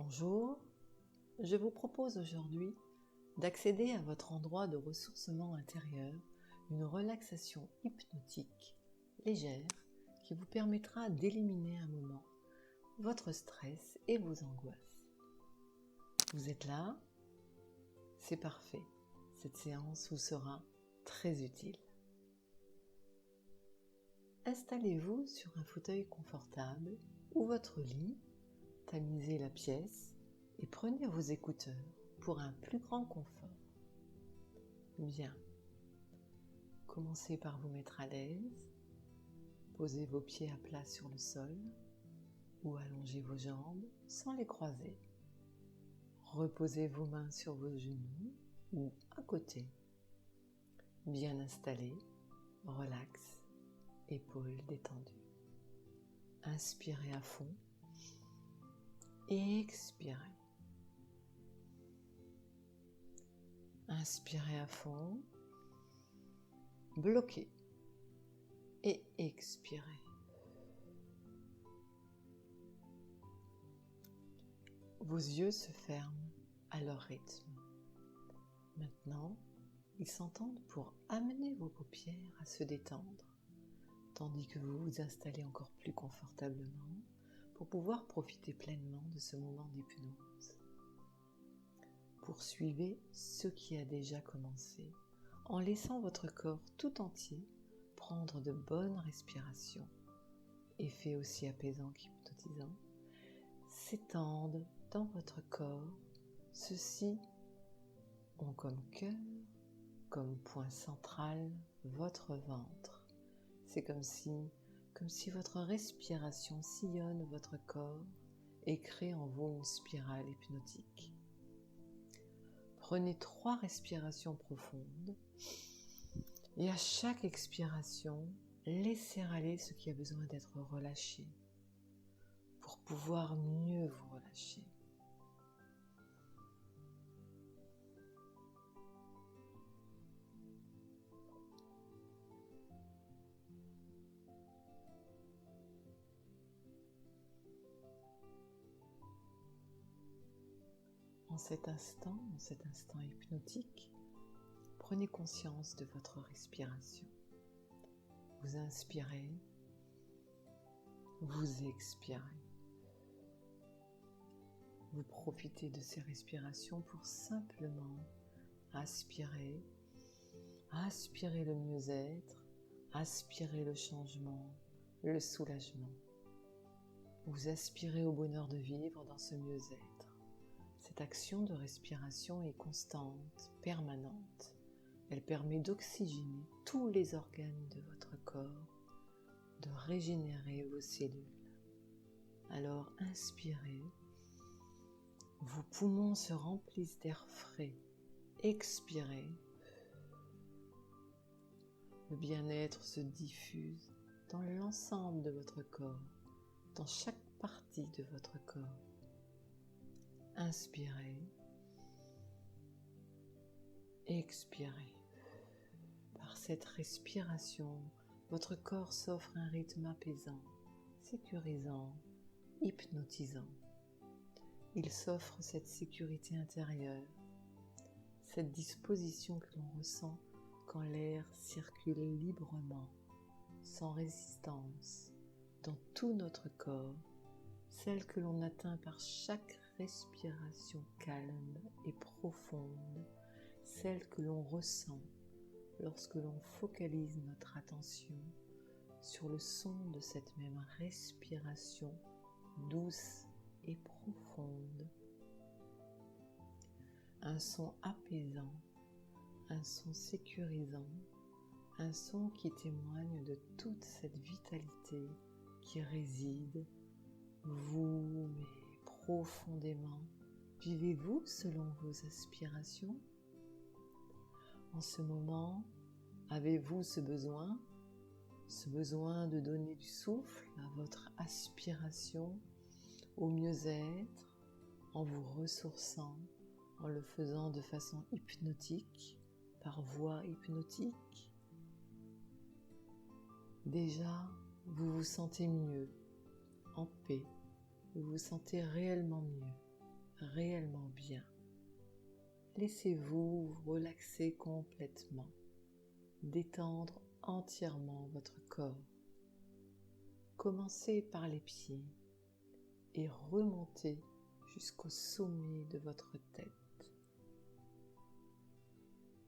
Bonjour, je vous propose aujourd'hui d'accéder à votre endroit de ressourcement intérieur, une relaxation hypnotique légère qui vous permettra d'éliminer un moment votre stress et vos angoisses. Vous êtes là? C'est parfait, cette séance vous sera très utile. Installez-vous sur un fauteuil confortable ou votre lit, tamisez la pièce et prenez vos écouteurs pour un plus grand confort. Bien. Commencez par vous mettre à l'aise. Posez vos pieds à plat sur le sol ou allongez vos jambes sans les croiser. Reposez vos mains sur vos genoux ou à côté. Bien installé, relax, épaules détendues. Inspirez à fond et expirez. Inspirez à fond, bloquez et expirez. Vos yeux se ferment à leur rythme. Maintenant, ils s'entendent pour amener vos paupières à se détendre, tandis que vous vous installez encore plus confortablement pour pouvoir profiter pleinement de ce moment d'hypnose. Poursuivez ce qui a déjà commencé en laissant votre corps tout entier prendre de bonnes respirations, effet aussi apaisant qu'hypnotisant, s'étendent dans votre corps. Ceux-ci ont comme cœur, comme point central, votre ventre. C'est comme si votre respiration sillonne votre corps et crée en vous une spirale hypnotique. Prenez 3 respirations profondes et à chaque expiration, laissez aller ce qui a besoin d'être relâché pour pouvoir mieux vous relâcher. En cet instant hypnotique, prenez conscience de votre respiration. Vous inspirez, vous expirez. Vous profitez de ces respirations pour simplement aspirer le mieux-être, aspirer le changement, le soulagement. Vous aspirez au bonheur de vivre dans ce mieux-être. Cette action de respiration est constante, permanente. Elle permet d'oxygéner tous les organes de votre corps, de régénérer vos cellules. Alors inspirez, vos poumons se remplissent d'air frais. Expirez, le bien-être se diffuse dans l'ensemble de votre corps, dans chaque partie de votre corps. Inspirez, expirez. Par cette respiration, votre corps s'offre un rythme apaisant, sécurisant, hypnotisant. Il s'offre cette sécurité intérieure, cette disposition que l'on ressent quand l'air circule librement, sans résistance, dans tout notre corps, celle que l'on atteint par chaque respiration calme et profonde, celle que l'on ressent lorsque l'on focalise notre attention sur le son de cette même respiration douce et profonde. Un son apaisant, un son sécurisant, un son qui témoigne de toute cette vitalité qui réside, vous, mais profondément. Vivez-vous selon vos aspirations? En ce moment, avez-vous ce besoin de donner du souffle à votre aspiration, au mieux-être, en vous ressourçant, en le faisant de façon hypnotique, par voie hypnotique? Déjà, vous vous sentez mieux, en paix, vous vous sentez réellement mieux. réellement bien. Laissez-vous vous relaxer complètement, détendre entièrement votre corps. Commencez par les pieds et remontez jusqu'au sommet de votre tête.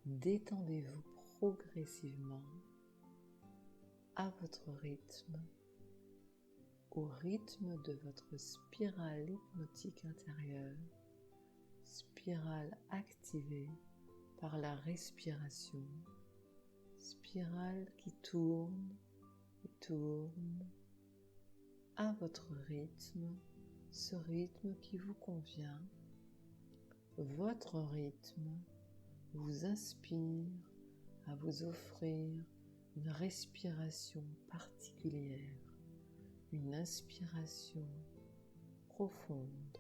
Détendez-vous progressivement à votre rythme, au rythme de votre spirale hypnotique intérieure, spirale activée par la respiration, spirale qui tourne et tourne à votre rythme, ce rythme qui vous convient. Votre rythme vous inspire à vous offrir une respiration particulière, une inspiration profonde.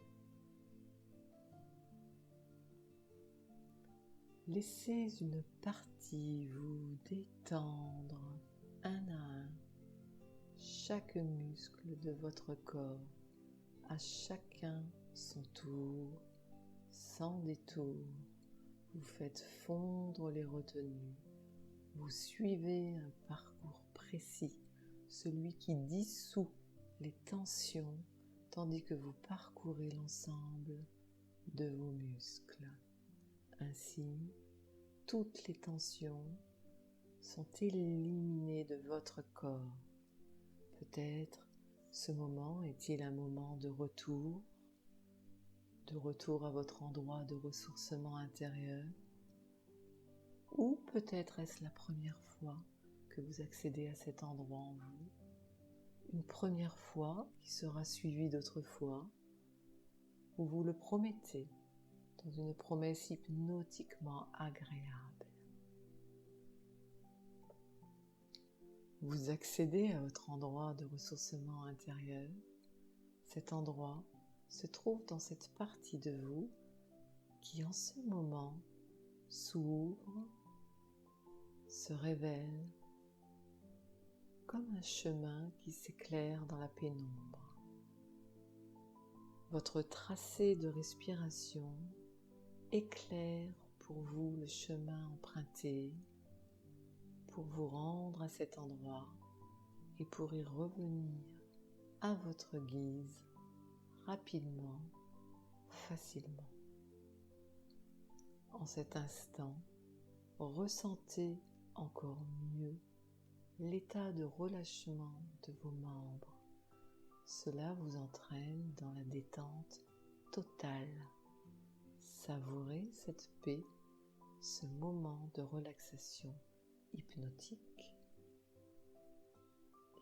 Laissez une partie vous détendre un à un, chaque muscle de votre corps, à chacun son tour, sans détour. Vous faites fondre les retenues. Vous suivez un parcours précis, celui qui dissout les tensions, tandis que vous parcourez l'ensemble de vos muscles. Ainsi, toutes les tensions sont éliminées de votre corps. Peut-être ce moment est-il un moment de retour à votre endroit de ressourcement intérieur, ou peut-être est-ce la première fois que vous accédez à cet endroit en vous, une première fois qui sera suivie d'autres fois, où vous le promettez dans une promesse hypnotiquement agréable. Vous accédez à votre endroit de ressourcement intérieur. Cet endroit se trouve dans cette partie de vous qui en ce moment s'ouvre, se révèle comme un chemin qui s'éclaire dans la pénombre. Votre tracé de respiration éclaire pour vous le chemin emprunté pour vous rendre à cet endroit et pour y revenir à votre guise, rapidement, facilement. En cet instant, ressentez encore mieux l'état de relâchement de vos membres. Cela vous entraîne dans la détente totale. Savourez cette paix, ce moment de relaxation hypnotique.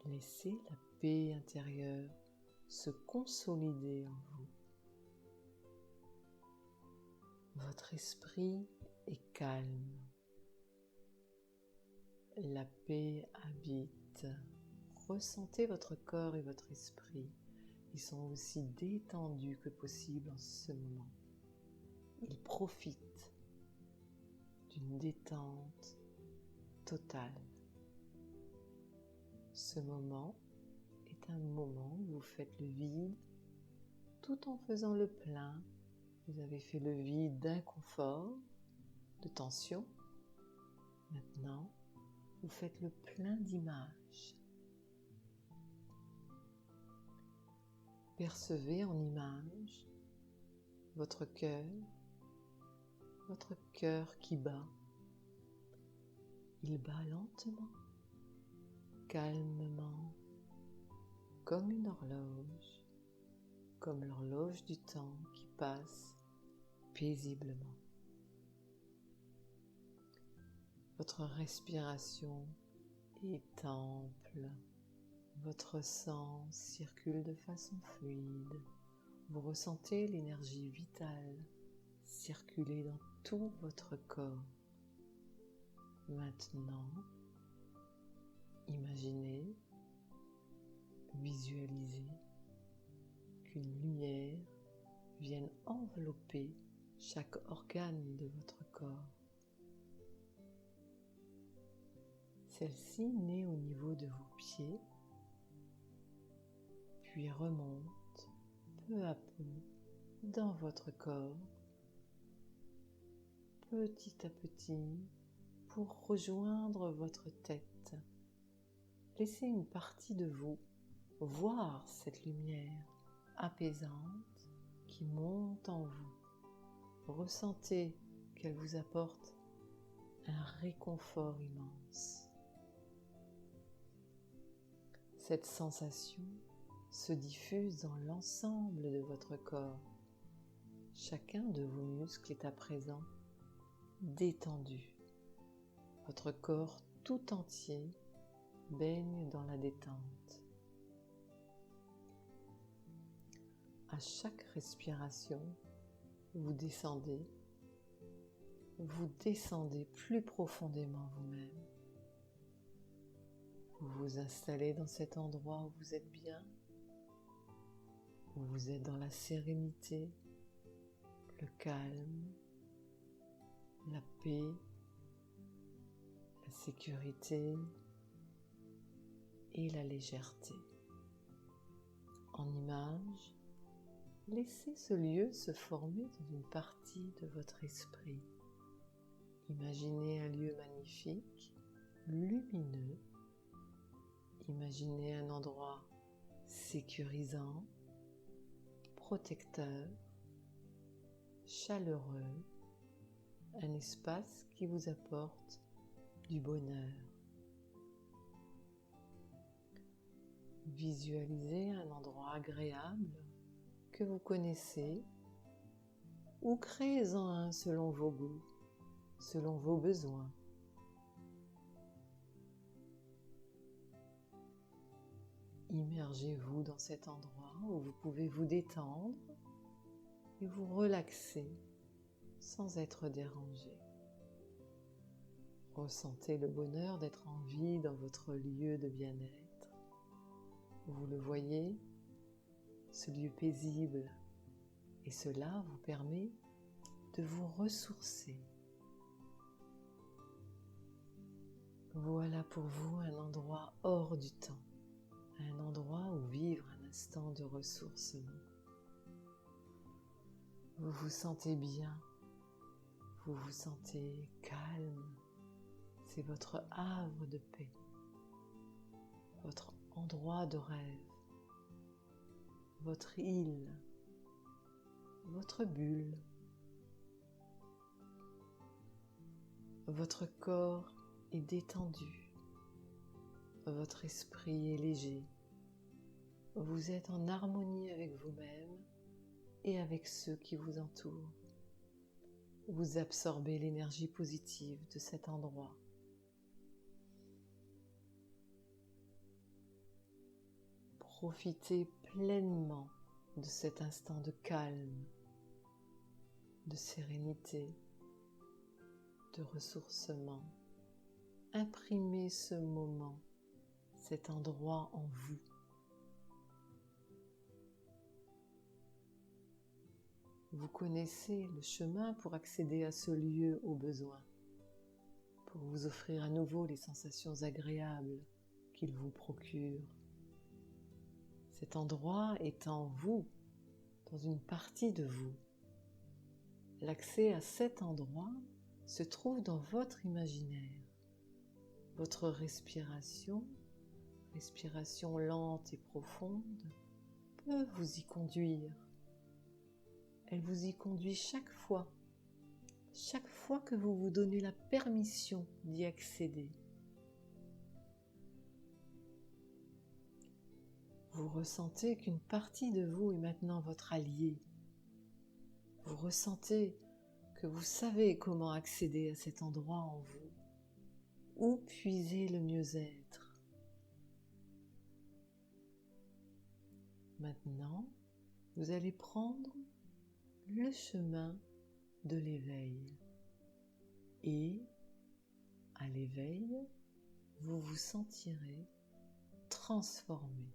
Laissez la paix intérieure se consolider en vous. Votre esprit est calme. La paix habite. Ressentez votre corps et votre esprit. Ils sont aussi détendus que possible en ce moment. Ils profitent d'une détente totale. Ce moment est un moment où vous faites le vide tout en faisant le plein. Vous avez fait le vide d'inconfort, de tension. Maintenant, vous faites le plein d'images. Percevez en images votre cœur qui bat. Il bat lentement, calmement, comme une horloge, comme l'horloge du temps qui passe paisiblement. Votre respiration est ample, votre sang circule de façon fluide. Vous ressentez l'énergie vitale circuler dans tout votre corps. Maintenant, imaginez, visualisez qu'une lumière vienne envelopper chaque organe de votre corps. Celle-ci naît au niveau de vos pieds, puis remonte peu à peu dans votre corps, petit à petit, pour rejoindre votre tête. Laissez une partie de vous voir cette lumière apaisante qui monte en vous. Ressentez qu'elle vous apporte un réconfort immense. Cette sensation se diffuse dans l'ensemble de votre corps. Chacun de vos muscles est à présent détendu. Votre corps tout entier baigne dans la détente. À chaque respiration, vous descendez plus profondément vous-même. Vous vous installez dans cet endroit où vous êtes bien, où vous êtes dans la sérénité, le calme, la paix, la sécurité et la légèreté. En image, laissez ce lieu se former dans une partie de votre esprit. Imaginez un lieu magnifique, lumineux. Imaginez un endroit sécurisant, protecteur, chaleureux, un espace qui vous apporte du bonheur. Visualisez un endroit agréable que vous connaissez ou créez-en un selon vos goûts, selon vos besoins. Immergez-vous dans cet endroit où vous pouvez vous détendre et vous relaxer sans être dérangé. Ressentez le bonheur d'être en vie dans votre lieu de bien-être. Vous le voyez, ce lieu paisible, et cela vous permet de vous ressourcer. Voilà pour vous un endroit hors du temps. Un endroit où vivre un instant de ressourcement. Vous vous sentez bien, vous vous sentez calme. C'est votre havre de paix, votre endroit de rêve, votre île, votre bulle. Votre corps est détendu. Votre esprit est léger. Vous êtes en harmonie avec vous-même et avec ceux qui vous entourent. Vous absorbez l'énergie positive de cet endroit. Profitez pleinement de cet instant de calme, de sérénité, de ressourcement. Imprimez ce moment, cet endroit en vous. Vous connaissez le chemin pour accéder à ce lieu au besoin, pour vous offrir à nouveau les sensations agréables qu'il vous procure. Cet endroit est en vous, dans une partie de vous. L'accès à cet endroit se trouve dans votre imaginaire. Votre respiration lente et profonde, peut vous y conduire. Elle vous y conduit chaque fois que vous vous donnez la permission d'y accéder. Vous ressentez qu'une partie de vous est maintenant votre allié. Vous ressentez que vous savez comment accéder à cet endroit en vous, où puiser le mieux-être. Maintenant, vous allez prendre le chemin de l'éveil. Et à l'éveil, vous vous sentirez transformé.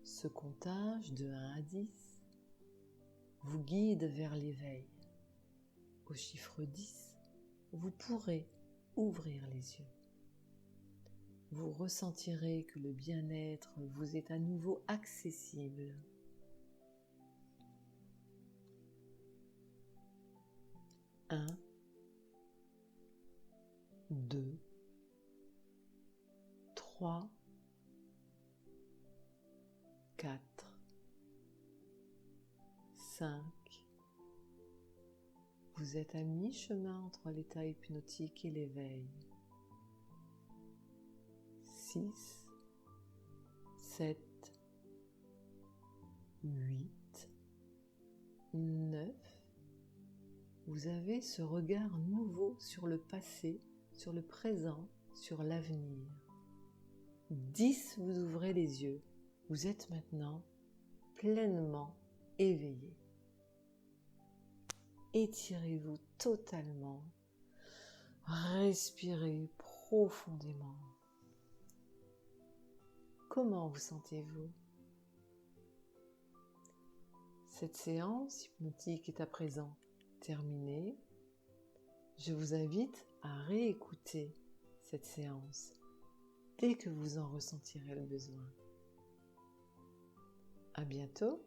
Ce comptage de 1 à 10 vous guide vers l'éveil. Au chiffre 10, vous pourrez ouvrir les yeux. Vous ressentirez que le bien-être vous est à nouveau accessible. 1, 2, 3, 4, 5. Vous êtes à mi-chemin entre l'état hypnotique et l'éveil. 6, 7, 8, 9. Vous avez ce regard nouveau sur le passé, sur le présent, sur l'avenir. 10, vous ouvrez les yeux. Vous êtes maintenant pleinement éveillé. Étirez-vous totalement. Respirez profondément. Comment vous sentez-vous? Cette séance hypnotique est à présent terminée. Je vous invite à réécouter cette séance dès que vous en ressentirez le besoin. À bientôt.